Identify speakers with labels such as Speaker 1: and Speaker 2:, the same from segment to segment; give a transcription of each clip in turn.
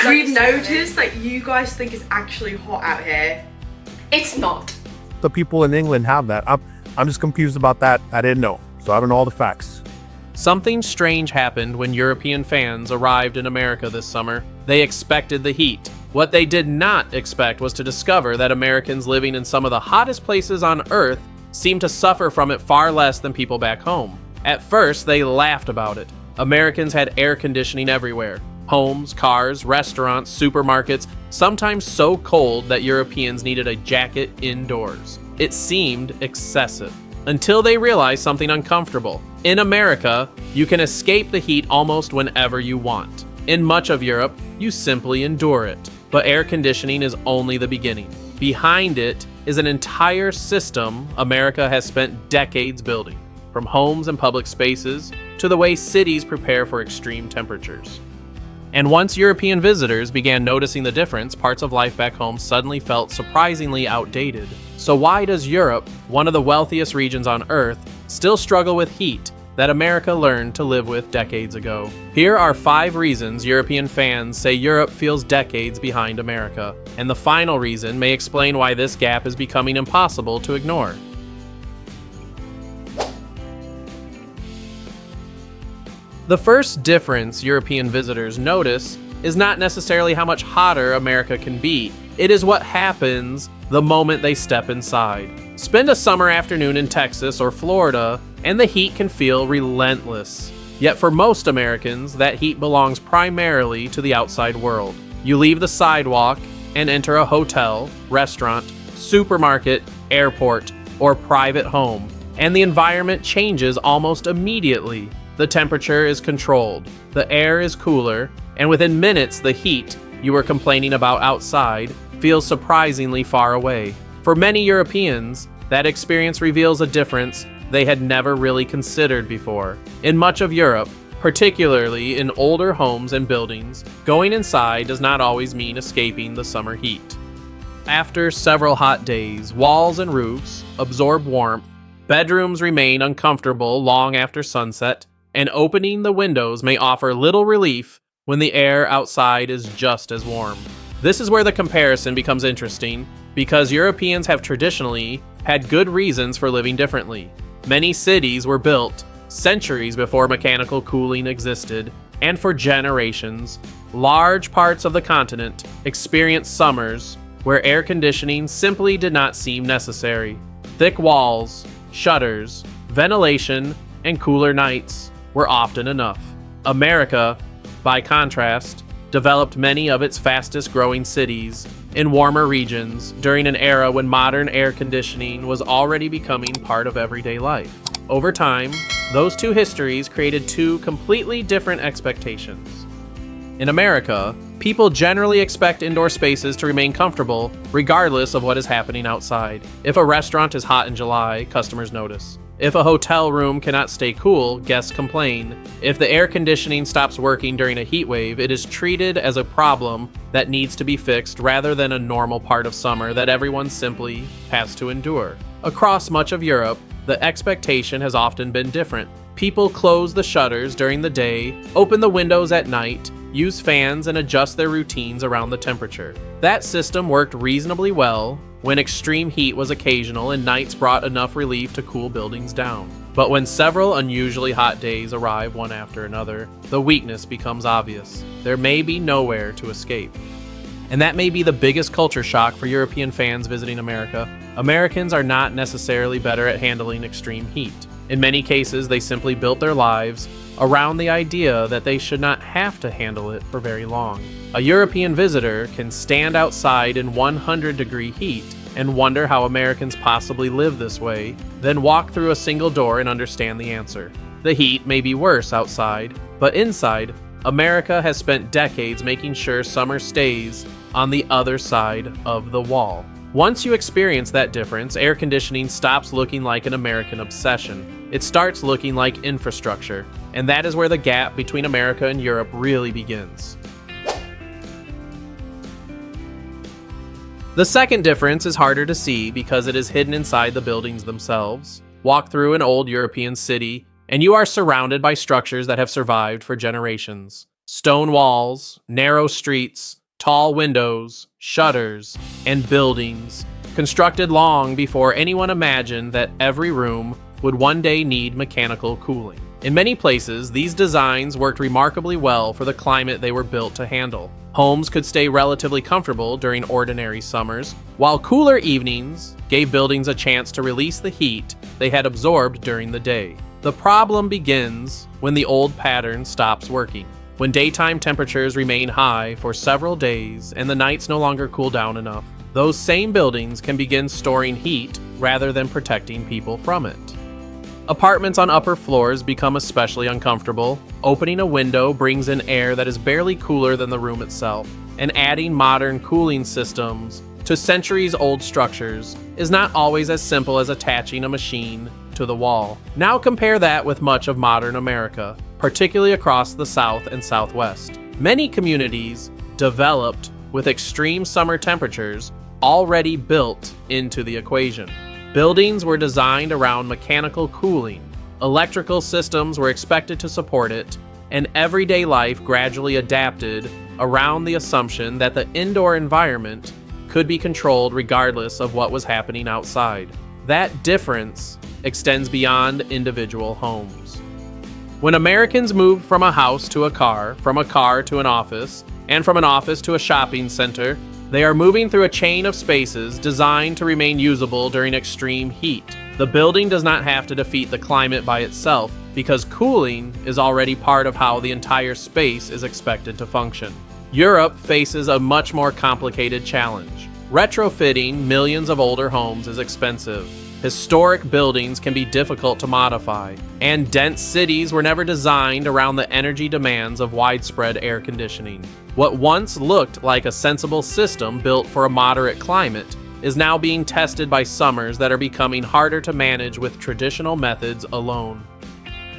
Speaker 1: We noticed that you guys think it's actually hot out here.
Speaker 2: It's not.
Speaker 3: The people in England have that. I'm just confused about that. I didn't know. So I don't know all the facts.
Speaker 4: Something strange happened when European fans arrived in America this summer. They expected the heat. What they did not expect was to discover that Americans living in some of the hottest places on Earth seemed to suffer from it far less than people back home. At first, they laughed about it. Americans had air conditioning everywhere. Homes, cars, restaurants, supermarkets, sometimes so cold that Europeans needed a jacket indoors. It seemed excessive. Until they realized something uncomfortable. In America, you can escape the heat almost whenever you want. In much of Europe, you simply endure it. But air conditioning is only the beginning. Behind it is an entire system America has spent decades building, from homes and public spaces to the way cities prepare for extreme temperatures. And once European visitors began noticing the difference, parts of life back home suddenly felt surprisingly outdated. So why does Europe, one of the wealthiest regions on Earth, still struggle with heat that America learned to live with decades ago? Here are 5 reasons European fans say Europe feels decades behind America, and the final reason may explain why this gap is becoming impossible to ignore. The first difference European visitors notice is not necessarily how much hotter America can be. It is what happens the moment they step inside. Spend a summer afternoon in Texas or Florida, and the heat can feel relentless. Yet for most Americans, that heat belongs primarily to the outside world. You leave the sidewalk and enter a hotel, restaurant, supermarket, airport, or private home, and the environment changes almost immediately. The temperature is controlled, the air is cooler, and within minutes the heat you were complaining about outside feels surprisingly far away. For many Europeans, that experience reveals a difference they had never really considered before. In much of Europe, particularly in older homes and buildings, going inside does not always mean escaping the summer heat. After several hot days, walls and roofs absorb warmth, bedrooms remain uncomfortable long after sunset, and opening the windows may offer little relief when the air outside is just as warm. This is where the comparison becomes interesting, because Europeans have traditionally had good reasons for living differently. Many cities were built centuries before mechanical cooling existed, and for generations, large parts of the continent experienced summers where air conditioning simply did not seem necessary. Thick walls, shutters, ventilation, and cooler nights were often enough. America, by contrast, developed many of its fastest growing cities in warmer regions during an era when modern air conditioning was already becoming part of everyday life. Over time, those two histories created two completely different expectations. In America, people generally expect indoor spaces to remain comfortable regardless of what is happening outside. If a restaurant is hot in July, customers notice. If a hotel room cannot stay cool, guests complain. If the air conditioning stops working during a heat wave, it is treated as a problem that needs to be fixed rather than a normal part of summer that everyone simply has to endure. Across much of Europe, the expectation has often been different. People close the shutters during the day, open the windows at night, use fans, and adjust their routines around the temperature. That system worked reasonably well when extreme heat was occasional and nights brought enough relief to cool buildings down. But when several unusually hot days arrive one after another, the weakness becomes obvious. There may be nowhere to escape. And that may be the biggest culture shock for European fans visiting America. Americans are not necessarily better at handling extreme heat. In many cases, they simply built their lives around the idea that they should not have to handle it for very long. A European visitor can stand outside in 100-degree heat and wonder how Americans possibly live this way, then walk through a single door and understand the answer. The heat may be worse outside, but inside, America has spent decades making sure summer stays on the other side of the wall. Once you experience that difference, air conditioning stops looking like an American obsession. It starts looking like infrastructure, and that is where the gap between America and Europe really begins. The second difference is harder to see because it is hidden inside the buildings themselves. Walk through an old European city, and you are surrounded by structures that have survived for generations. Stone walls, narrow streets, tall windows, shutters, and buildings, constructed long before anyone imagined that every room would one day need mechanical cooling. In many places, these designs worked remarkably well for the climate they were built to handle. Homes could stay relatively comfortable during ordinary summers, while cooler evenings gave buildings a chance to release the heat they had absorbed during the day. The problem begins when the old pattern stops working, when daytime temperatures remain high for several days and the nights no longer cool down enough. Those same buildings can begin storing heat rather than protecting people from it. Apartments on upper floors become especially uncomfortable. Opening a window brings in air that is barely cooler than the room itself, and adding modern cooling systems to centuries-old structures is not always as simple as attaching a machine to the wall. Now compare that with much of modern America, particularly across the South and Southwest. Many communities developed with extreme summer temperatures already built into the equation. Buildings were designed around mechanical cooling, electrical systems were expected to support it, and everyday life gradually adapted around the assumption that the indoor environment could be controlled regardless of what was happening outside. That difference extends beyond individual homes. When Americans moved from a house to a car, from a car to an office, and from an office to a shopping center, they are moving through a chain of spaces designed to remain usable during extreme heat. The building does not have to defeat the climate by itself, because cooling is already part of how the entire space is expected to function. Europe faces a much more complicated challenge. Retrofitting millions of older homes is expensive. Historic buildings can be difficult to modify, and dense cities were never designed around the energy demands of widespread air conditioning. What once looked like a sensible system built for a moderate climate is now being tested by summers that are becoming harder to manage with traditional methods alone.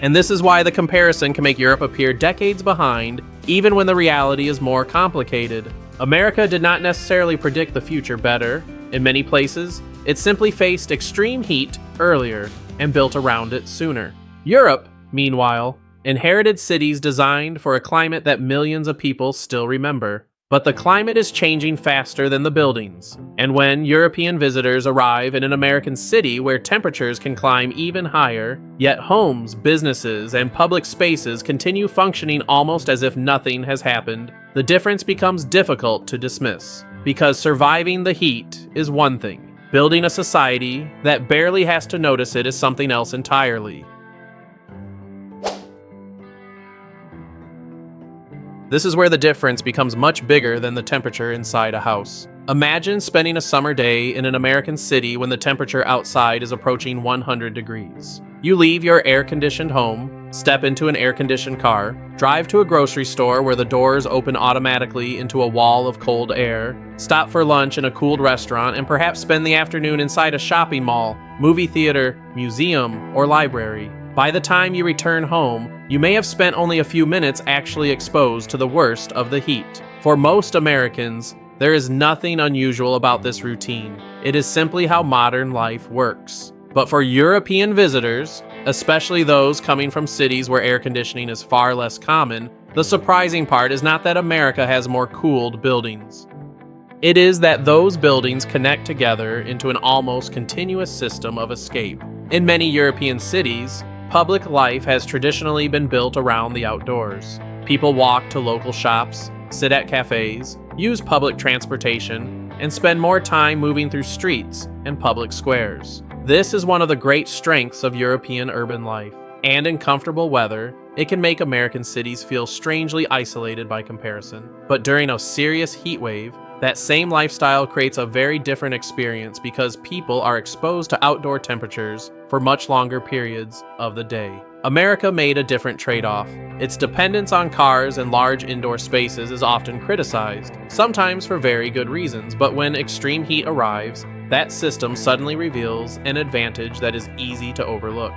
Speaker 4: And this is why the comparison can make Europe appear decades behind, even when the reality is more complicated. America did not necessarily predict the future better. In many places, it simply faced extreme heat earlier and built around it sooner. Europe, meanwhile, inherited cities designed for a climate that millions of people still remember. But the climate is changing faster than the buildings, and when European visitors arrive in an American city where temperatures can climb even higher, yet homes, businesses, and public spaces continue functioning almost as if nothing has happened, the difference becomes difficult to dismiss. Because surviving the heat is one thing, building a society that barely has to notice it is something else entirely. This is where the difference becomes much bigger than the temperature inside a house. Imagine spending a summer day in an American city when the temperature outside is approaching 100 degrees. You leave your air-conditioned home, step into an air-conditioned car, drive to a grocery store where the doors open automatically into a wall of cold air, stop for lunch in a cooled restaurant, and perhaps spend the afternoon inside a shopping mall, movie theater, museum, or library. By the time you return home, you may have spent only a few minutes actually exposed to the worst of the heat. For most Americans, there is nothing unusual about this routine. It is simply how modern life works. But for European visitors, especially those coming from cities where air conditioning is far less common, the surprising part is not that America has more cooled buildings. It is that those buildings connect together into an almost continuous system of escape. In many European cities, public life has traditionally been built around the outdoors. People walk to local shops, sit at cafes, use public transportation, and spend more time moving through streets and public squares. This is one of the great strengths of European urban life, and in comfortable weather, it can make American cities feel strangely isolated by comparison. But during a serious heat wave, that same lifestyle creates a very different experience because people are exposed to outdoor temperatures for much longer periods of the day. America made a different trade-off. Its dependence on cars and large indoor spaces is often criticized, sometimes for very good reasons, but when extreme heat arrives, that system suddenly reveals an advantage that is easy to overlook.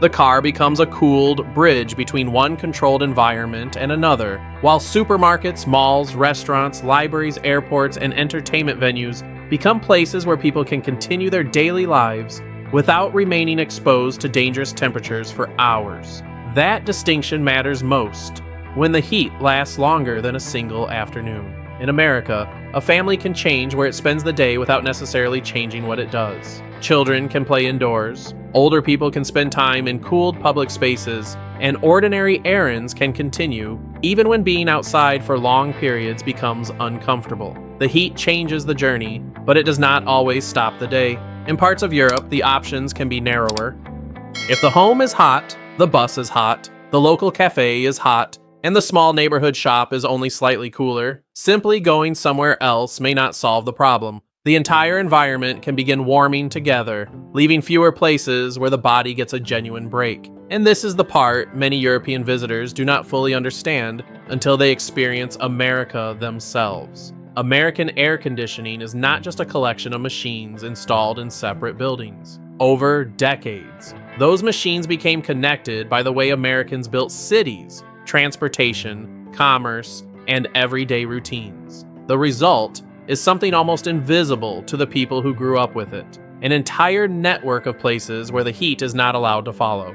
Speaker 4: The car becomes a cooled bridge between one controlled environment and another, while supermarkets, malls, restaurants, libraries, airports, and entertainment venues become places where people can continue their daily lives without remaining exposed to dangerous temperatures for hours. That distinction matters most when the heat lasts longer than a single afternoon. In America, a family can change where it spends the day without necessarily changing what it does. Children can play indoors, older people can spend time in cooled public spaces, and ordinary errands can continue even when being outside for long periods becomes uncomfortable. The heat changes the journey, but it does not always stop the day. In parts of Europe, the options can be narrower. If the home is hot, the bus is hot, the local cafe is hot, and the small neighborhood shop is only slightly cooler, simply going somewhere else may not solve the problem. The entire environment can begin warming together, leaving fewer places where the body gets a genuine break. And this is the part many European visitors do not fully understand until they experience America themselves. American air conditioning is not just a collection of machines installed in separate buildings. Over decades, those machines became connected by the way Americans built cities, transportation, commerce, and everyday routines. The result is something almost invisible to the people who grew up with it, an entire network of places where the heat is not allowed to follow.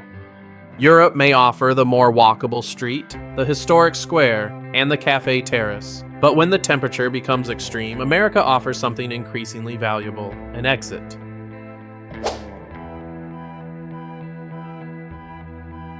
Speaker 4: Europe may offer the more walkable street, the historic square, and the cafe terrace, but when the temperature becomes extreme, America offers something increasingly valuable: an exit.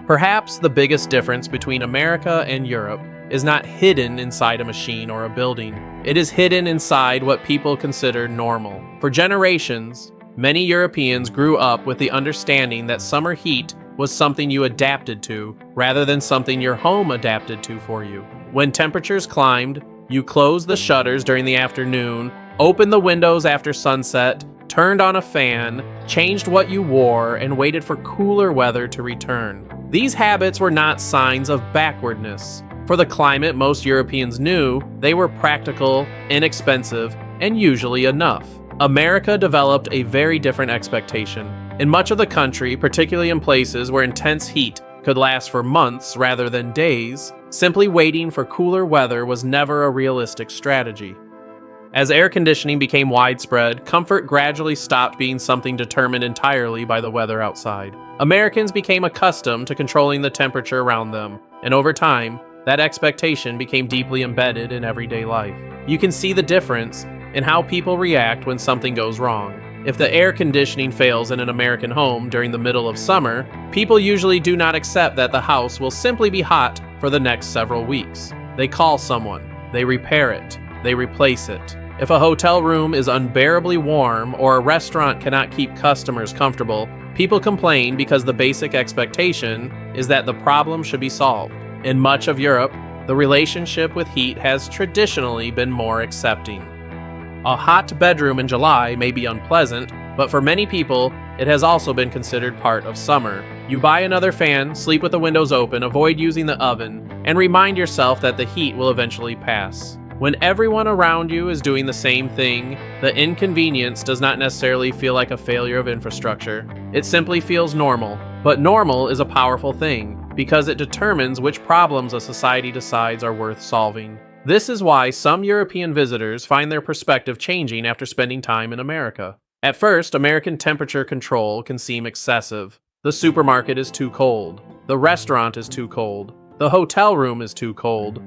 Speaker 4: Perhaps the biggest difference between America and Europe is not hidden inside a machine or a building. It is hidden inside what people consider normal. For generations, many Europeans grew up with the understanding that summer heat was something you adapted to, rather than something your home adapted to for you. When temperatures climbed, you closed the shutters during the afternoon, opened the windows after sunset, turned on a fan, changed what you wore, and waited for cooler weather to return. These habits were not signs of backwardness. For the climate most Europeans knew, they were practical, inexpensive, and usually enough. America developed a very different expectation. In much of the country, particularly in places where intense heat could last for months rather than days, simply waiting for cooler weather was never a realistic strategy. As air conditioning became widespread, comfort gradually stopped being something determined entirely by the weather outside. Americans became accustomed to controlling the temperature around them, and over time, that expectation became deeply embedded in everyday life. You can see the difference in how people react when something goes wrong. If the air conditioning fails in an American home during the middle of summer, people usually do not accept that the house will simply be hot for the next several weeks. They call someone, they repair it, they replace it. If a hotel room is unbearably warm or a restaurant cannot keep customers comfortable, people complain because the basic expectation is that the problem should be solved. In much of Europe, the relationship with heat has traditionally been more accepting. A hot bedroom in July may be unpleasant, but for many people, it has also been considered part of summer. You buy another fan, sleep with the windows open, avoid using the oven, and remind yourself that the heat will eventually pass. When everyone around you is doing the same thing, the inconvenience does not necessarily feel like a failure of infrastructure. It simply feels normal. But normal is a powerful thing, because it determines which problems a society decides are worth solving. This is why some European visitors find their perspective changing after spending time in America. At first, American temperature control can seem excessive. The supermarket is too cold. The restaurant is too cold. The hotel room is too cold.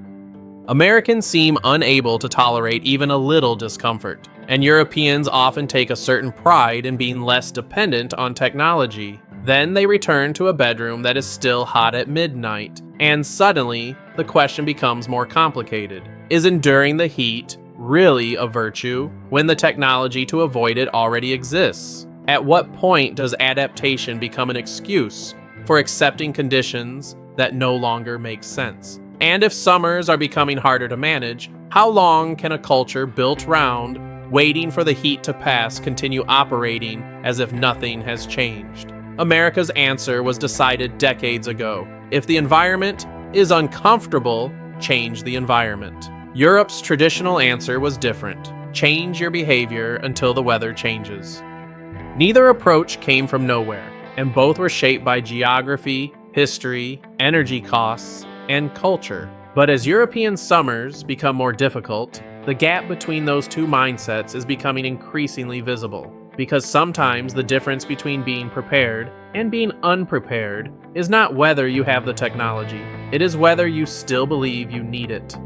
Speaker 4: Americans seem unable to tolerate even a little discomfort, and Europeans often take a certain pride in being less dependent on technology. Then they return to a bedroom that is still hot at midnight, and suddenly, the question becomes more complicated. Is enduring the heat really a virtue when the technology to avoid it already exists? At what point does adaptation become an excuse for accepting conditions that no longer make sense? And if summers are becoming harder to manage, how long can a culture built around waiting for the heat to pass continue operating as if nothing has changed? America's answer was decided decades ago. If the environment is uncomfortable, change the environment. Europe's traditional answer was different. Change your behavior until the weather changes. Neither approach came from nowhere, and both were shaped by geography, history, energy costs, and culture. But as European summers become more difficult, the gap between those two mindsets is becoming increasingly visible. because sometimes the difference between being prepared and being unprepared is not whether you have the technology, it is whether you still believe you need it.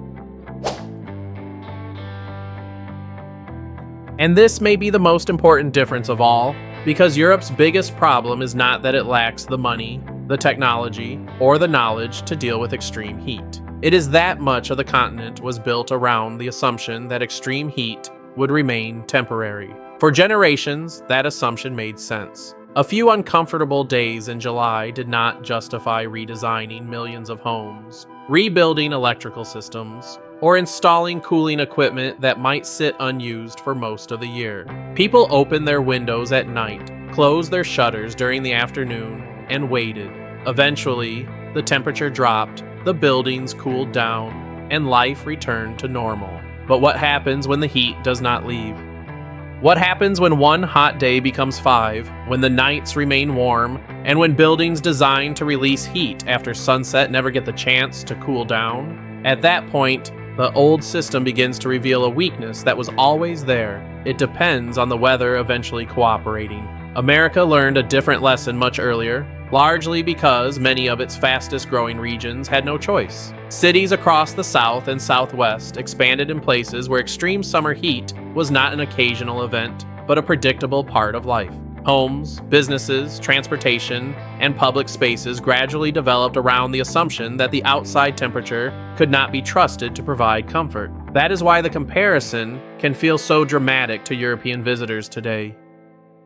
Speaker 4: And this may be the most important difference of all, because Europe's biggest problem is not that it lacks the money, the technology, or the knowledge to deal with extreme heat. It is that much of the continent was built around the assumption that extreme heat would remain temporary. For generations, that assumption made sense. A few uncomfortable days in July did not justify redesigning millions of homes, rebuilding electrical systems, or installing cooling equipment that might sit unused for most of the year. People opened their windows at night, closed their shutters during the afternoon, and waited. Eventually, the temperature dropped, the buildings cooled down, and life returned to normal. But what happens when the heat does not leave? What happens when one hot day becomes 5, when the nights remain warm, and when buildings designed to release heat after sunset never get the chance to cool down? At that point, the old system begins to reveal a weakness that was always there. It depends on the weather eventually cooperating. America learned a different lesson much earlier, largely because many of its fastest growing regions had no choice. Cities across the South and Southwest expanded in places where extreme summer heat was not an occasional event, but a predictable part of life. Homes, businesses, transportation, and public spaces gradually developed around the assumption that the outside temperature could not be trusted to provide comfort. That is why the comparison can feel so dramatic to European visitors today.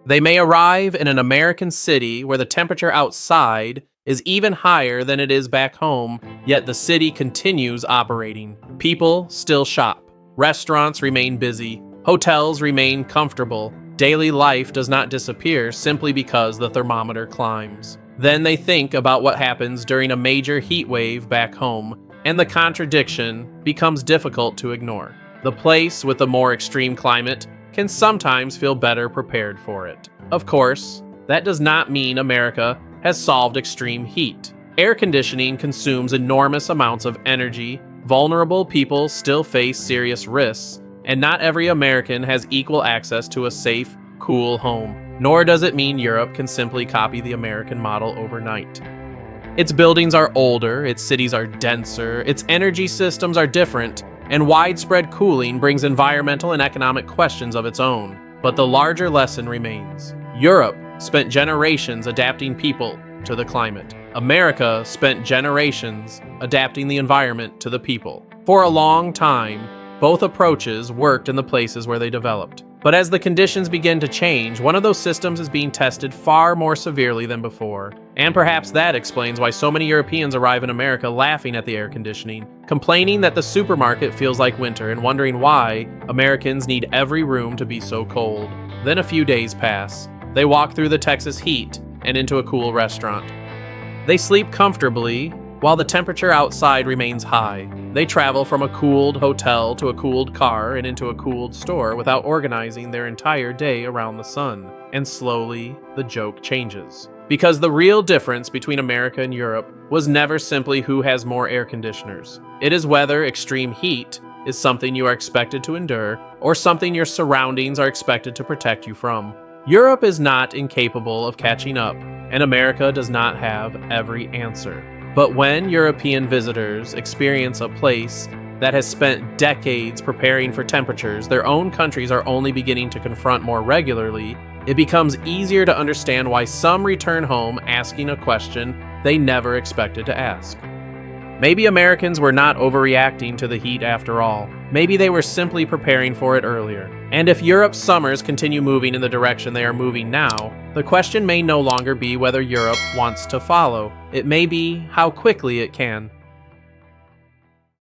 Speaker 4: They may arrive in an American city where the temperature outside is even higher than it is back home, yet the city continues operating. People still shop. Restaurants remain busy. Hotels remain comfortable. Daily life does not disappear simply because the thermometer climbs. Then they think about what happens during a major heat wave back home, and the contradiction becomes difficult to ignore. The place with the more extreme climate can sometimes feel better prepared for it. Of course, that does not mean America has solved extreme heat. Air conditioning consumes enormous amounts of energy, vulnerable people still face serious risks, and not every American has equal access to a safe, cool home. Nor does it mean Europe can simply copy the American model overnight. Its buildings are older, its cities are denser, its energy systems are different, and widespread cooling brings environmental and economic questions of its own. But the larger lesson remains. Europe spent generations adapting people to the climate. America spent generations adapting the environment to the people. For a long time, both approaches worked in the places where they developed. But as the conditions begin to change, one of those systems is being tested far more severely than before. And perhaps that explains why so many Europeans arrive in America laughing at the air conditioning, complaining that the supermarket feels like winter, and wondering why Americans need every room to be so cold. Then a few days pass. They walk through the Texas heat and into a cool restaurant. They sleep comfortably while the temperature outside remains high. They travel from a cooled hotel to a cooled car and into a cooled store without organizing their entire day around the sun. And slowly, the joke changes. Because the real difference between America and Europe was never simply who has more air conditioners. It is whether extreme heat is something you are expected to endure or something your surroundings are expected to protect you from. Europe is not incapable of catching up, and America does not have every answer. But when European visitors experience a place that has spent decades preparing for temperatures their own countries are only beginning to confront more regularly, it becomes easier to understand why some return home asking a question they never expected to ask. Maybe Americans were not overreacting to the heat after all. Maybe they were simply preparing for it earlier. And if Europe's summers continue moving in the direction they are moving now, the question may no longer be whether Europe wants to follow. It may be how quickly it can.